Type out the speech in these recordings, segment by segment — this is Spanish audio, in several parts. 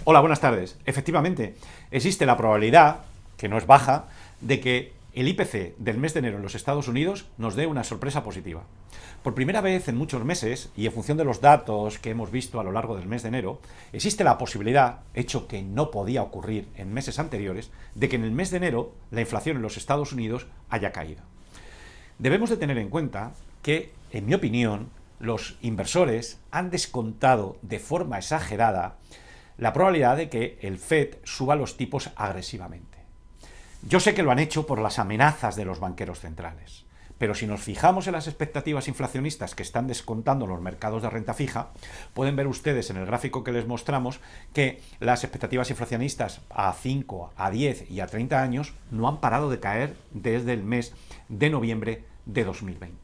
Hola, buenas tardes. Efectivamente, existe la probabilidad, que no es baja, de que el IPC del mes de enero en los Estados Unidos nos dé una sorpresa positiva. Por primera vez en muchos meses, y en función de los datos que hemos visto a lo largo del mes de enero, existe la posibilidad, hecho que no podía ocurrir en meses anteriores, de que en el mes de enero la inflación en los Estados Unidos haya caído. Debemos de tener en cuenta que, en mi opinión, los inversores han descontado de forma exagerada la probabilidad de que el FED suba los tipos agresivamente. Yo sé que lo han hecho por las amenazas de los banqueros centrales, pero si nos fijamos en las expectativas inflacionistas que están descontando los mercados de renta fija, pueden ver ustedes en el gráfico que les mostramos que las expectativas inflacionistas a 5, a 10 y a 30 años no han parado de caer desde el mes de noviembre de 2020.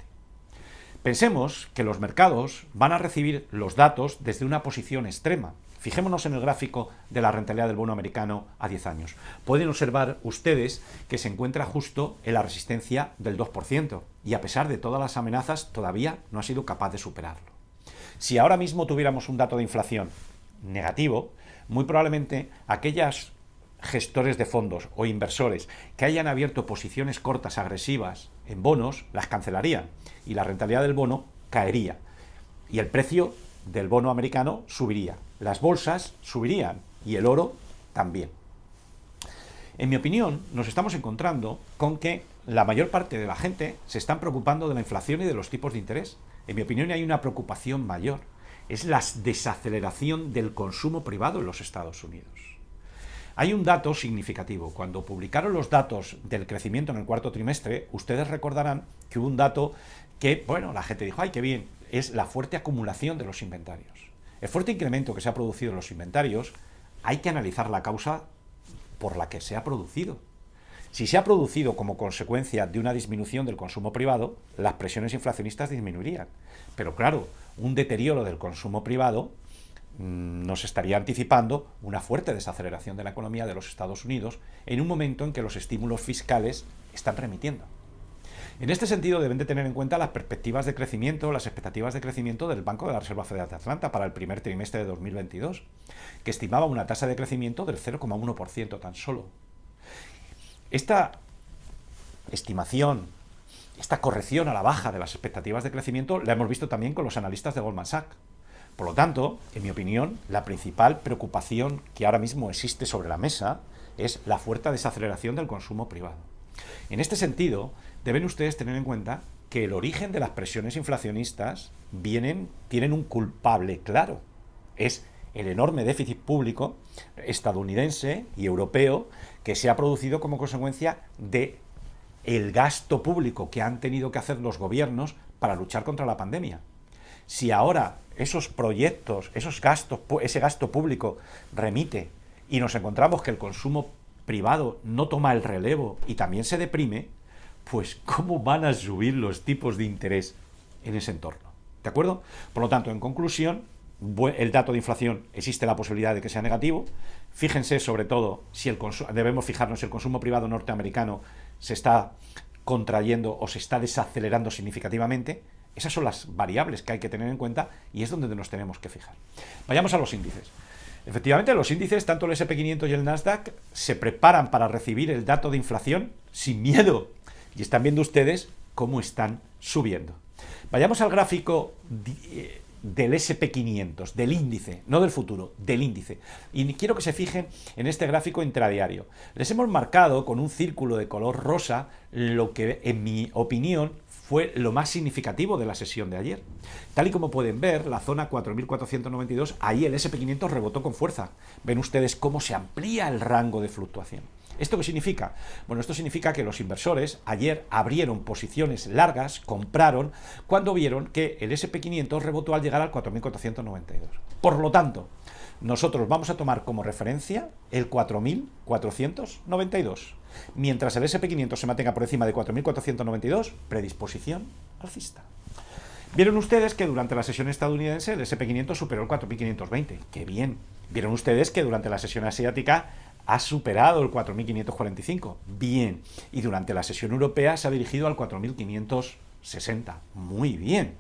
Pensemos que los mercados van a recibir los datos desde una posición extrema. Fijémonos en el gráfico de la rentabilidad del bono americano a 10 años. Pueden observar ustedes que se encuentra justo en la resistencia del 2% y a pesar de todas las amenazas todavía no ha sido capaz de superarlo. Si ahora mismo tuviéramos un dato de inflación negativo, muy probablemente aquellos gestores de fondos o inversores que hayan abierto posiciones cortas agresivas en bonos las cancelarían y la rentabilidad del bono caería y el precio del bono americano subiría, las bolsas subirían y el oro también. En mi opinión, nos estamos encontrando con que la mayor parte de la gente se están preocupando de la inflación y de los tipos de interés. En mi opinión, hay una preocupación mayor, es la desaceleración del consumo privado en los Estados Unidos. Hay un dato significativo. Cuando publicaron los datos del crecimiento en el cuarto trimestre, ustedes recordarán que hubo un dato que, bueno, la gente dijo, ¡ay, qué bien!, es la fuerte acumulación de los inventarios. El fuerte incremento que se ha producido en los inventarios, hay que analizar la causa por la que se ha producido. Si se ha producido como consecuencia de una disminución del consumo privado, las presiones inflacionistas disminuirían. Pero claro, un deterioro del consumo privado nos estaría anticipando una fuerte desaceleración de la economía de los Estados Unidos en un momento en que los estímulos fiscales están remitiendo. En este sentido, deben de tener en cuenta las perspectivas de crecimiento, las expectativas de crecimiento del Banco de la Reserva Federal de Atlanta para el primer trimestre de 2022, que estimaba una tasa de crecimiento del 0,1% tan solo. Esta estimación, esta corrección a la baja de las expectativas de crecimiento, la hemos visto también con los analistas de Goldman Sachs. Por lo tanto, en mi opinión, la principal preocupación que ahora mismo existe sobre la mesa es la fuerte desaceleración del consumo privado. En este sentido, deben ustedes tener en cuenta que el origen de las presiones inflacionistas tienen un culpable claro. Es el enorme déficit público estadounidense y europeo que se ha producido como consecuencia de el gasto público que han tenido que hacer los gobiernos para luchar contra la pandemia. Si ahora esos proyectos, ese gasto público remite y nos encontramos que el consumo privado no toma el relevo y también se deprime, pues ¿cómo van a subir los tipos de interés en ese entorno? ¿De acuerdo? Por lo tanto, en conclusión, el dato de inflación existe la posibilidad de que sea negativo. Fíjense sobre todo si debemos fijarnos si el consumo privado norteamericano se está contrayendo o se está desacelerando significativamente. Esas son las variables que hay que tener en cuenta y es donde nos tenemos que fijar. Vayamos a los índices. Efectivamente, los índices, tanto el S&P 500 y el Nasdaq, se preparan para recibir el dato de inflación sin miedo. Y están viendo ustedes cómo están subiendo. Vayamos al gráfico del S&P 500, del índice, no del futuro, del índice. Y quiero que se fijen en este gráfico intradiario. Les hemos marcado con un círculo de color rosa lo que, en mi opinión, fue lo más significativo de la sesión de ayer. Tal y como pueden ver, la zona 4.492, ahí el S&P 500 rebotó con fuerza. Ven ustedes cómo se amplía el rango de fluctuación. ¿Esto qué significa? Bueno, esto significa que los inversores ayer abrieron posiciones largas, compraron, cuando vieron que el S&P 500 rebotó al llegar al 4.492. Por lo tanto, nosotros vamos a tomar como referencia el 4.492. Mientras el S&P 500 se mantenga por encima de 4.492, predisposición alcista. Vieron ustedes que durante la sesión estadounidense el S&P 500 superó el 4.520. ¡Qué bien! Vieron ustedes que durante la sesión asiática ha superado el 4.545. Bien. Y durante la sesión europea se ha dirigido al 4.560. Muy bien.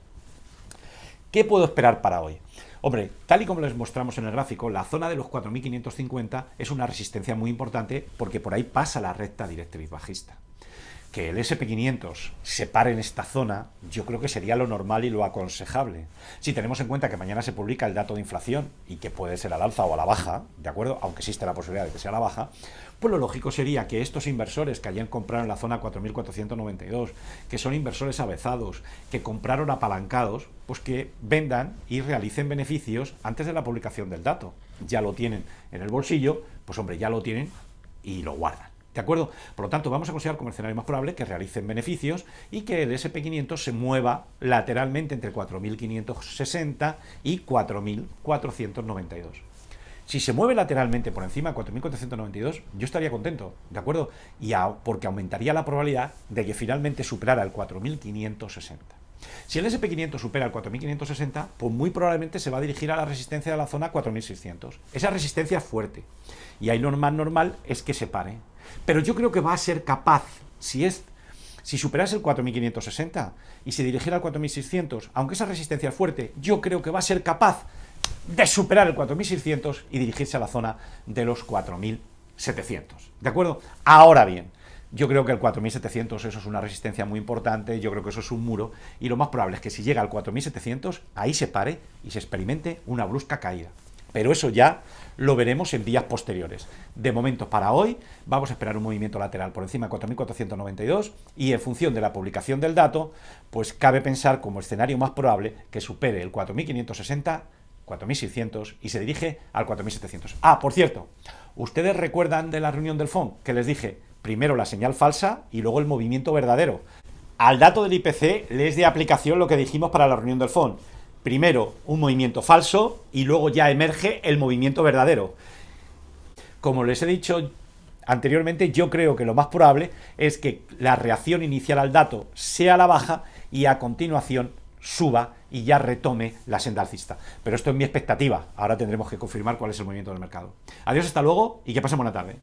¿Qué puedo esperar para hoy? Hombre, tal y como les mostramos en el gráfico, la zona de los 4.550 es una resistencia muy importante porque por ahí pasa la recta directriz bajista. Que el SP500 se pare en esta zona, yo creo que sería lo normal y lo aconsejable. Si tenemos en cuenta que mañana se publica el dato de inflación y que puede ser al alza o a la baja, ¿de acuerdo? Aunque existe la posibilidad de que sea a la baja, pues lo lógico sería que estos inversores que ayer compraron en la zona 4.492, que son inversores avezados, que compraron apalancados, pues que vendan y realicen beneficios antes de la publicación del dato. Ya lo tienen en el bolsillo, pues hombre, ya lo tienen y lo guardan. ¿De acuerdo? Por lo tanto, vamos a considerar como escenario más probable que realicen beneficios y que el SP500 se mueva lateralmente entre 4.560 y 4.492. Si se mueve lateralmente por encima de 4.492, yo estaría contento, ¿de acuerdo? Porque aumentaría la probabilidad de que finalmente superara el 4.560. Si el SP500 supera el 4.560, pues muy probablemente se va a dirigir a la resistencia de la zona 4.600. Esa resistencia es fuerte. Y ahí lo más normal es que se pare. Pero yo creo que va a ser capaz, si superase el 4.560 y se dirigiera al 4.600, aunque esa resistencia es fuerte, yo creo que va a ser capaz de superar el 4.600 y dirigirse a la zona de los 4.700. ¿De acuerdo? Ahora bien, yo creo que el 4.700 eso es una resistencia muy importante, yo creo que eso es un muro, y lo más probable es que si llega al 4.700, ahí se pare y se experimente una brusca caída. Pero eso ya lo veremos en días posteriores. De momento, para hoy, vamos a esperar un movimiento lateral por encima de 4.492 y en función de la publicación del dato, pues cabe pensar como escenario más probable que supere el 4.560, 4.600 y se dirige al 4.700. Ah, por cierto, ¿ustedes recuerdan de la reunión del FONC que les dije primero la señal falsa y luego el movimiento verdadero? Al dato del IPC le es de aplicación lo que dijimos para la reunión del FONC. Primero un movimiento falso y luego ya emerge el movimiento verdadero. Como les he dicho anteriormente, yo creo que lo más probable es que la reacción inicial al dato sea a la baja y a continuación suba y ya retome la senda alcista. Pero esto es mi expectativa. Ahora tendremos que confirmar cuál es el movimiento del mercado. Adiós, hasta luego y que pasen buena tarde.